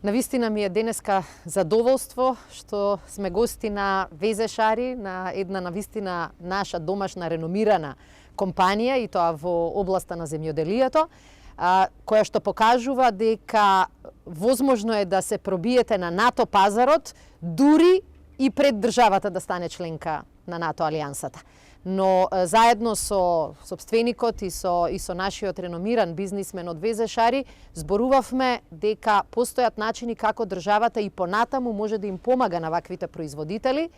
Навистина ми е денеска задоволство што сме гости на Везешари, на една навистина наша домашна реномирана компанија и тоа во областа на земјоделието, која што покажува дека возможно е да се пробиете на НАТО пазарот дури и пред државата да стане членка на НАТО алијансата. Но заедно со сопственикот и со нашиот реномиран бизнисмен од Везешари зборувавме дека постојат начини како државата и понатаму може да им помага на ваквите производители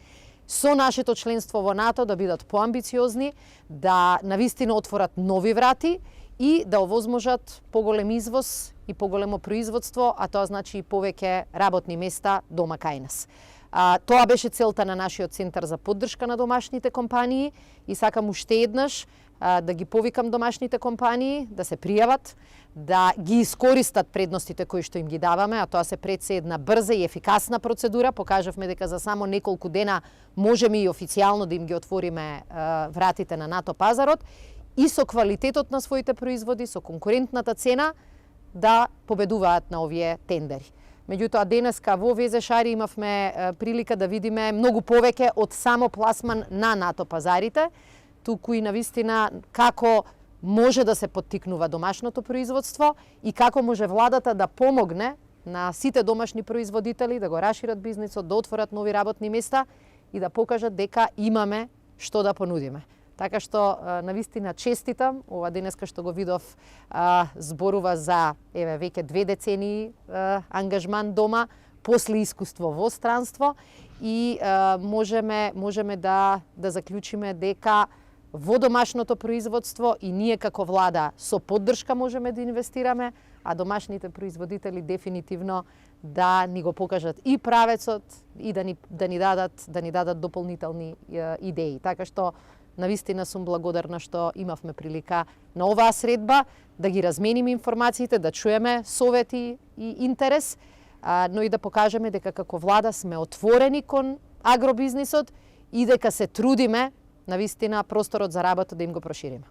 со нашето членство во НАТО да бидат поамбициозни, да навистина отворат нови врати и да овозможат поголем извоз и поголемо производство, а тоа значи и повеќе работни места дома кај нас. Тоа беше целта на нашиот центар за поддршка на домашните компании и сакам уште еднаш да ги повикам домашните компании да се пријават, да ги искористат предностите кои што им ги даваме, а тоа се пред се една брза и ефикасна процедура. Покажавме дека за само неколку дена можеме и официјално да им ги отвориме вратите на НАТО пазарот и со квалитетот на своите производи, со конкурентната цена да победуваат на овие тендери. Меѓутоа, денеска во Везешари имавме прилика да видиме многу повеќе од само пласман на НАТО пазарите, туку и навистина како може да се поттикнува домашното производство и како може владата да помогне на сите домашни производители да го расшират бизнисот, да отворат нови работни места и да покажат дека имаме што да понудиме. Така што навистина честитам, ова денеска што го видов зборува за веќе 2 децении ангажман дома, после искуство во странство и можеме да заклучиме дека во домашното производство и ние како влада со поддршка можеме да инвестираме, а домашните производители дефинитивно да ни го покажат и правецот и да ни дадат дополнителни идеи. Така што навистина сум благодарна што имавме прилика на оваа средба да ги размениме информациите, да чуеме совети и интерес, но и да покажеме дека како влада сме отворени кон агробизнисот и дека се трудиме навистина просторот за работа да им го прошириме.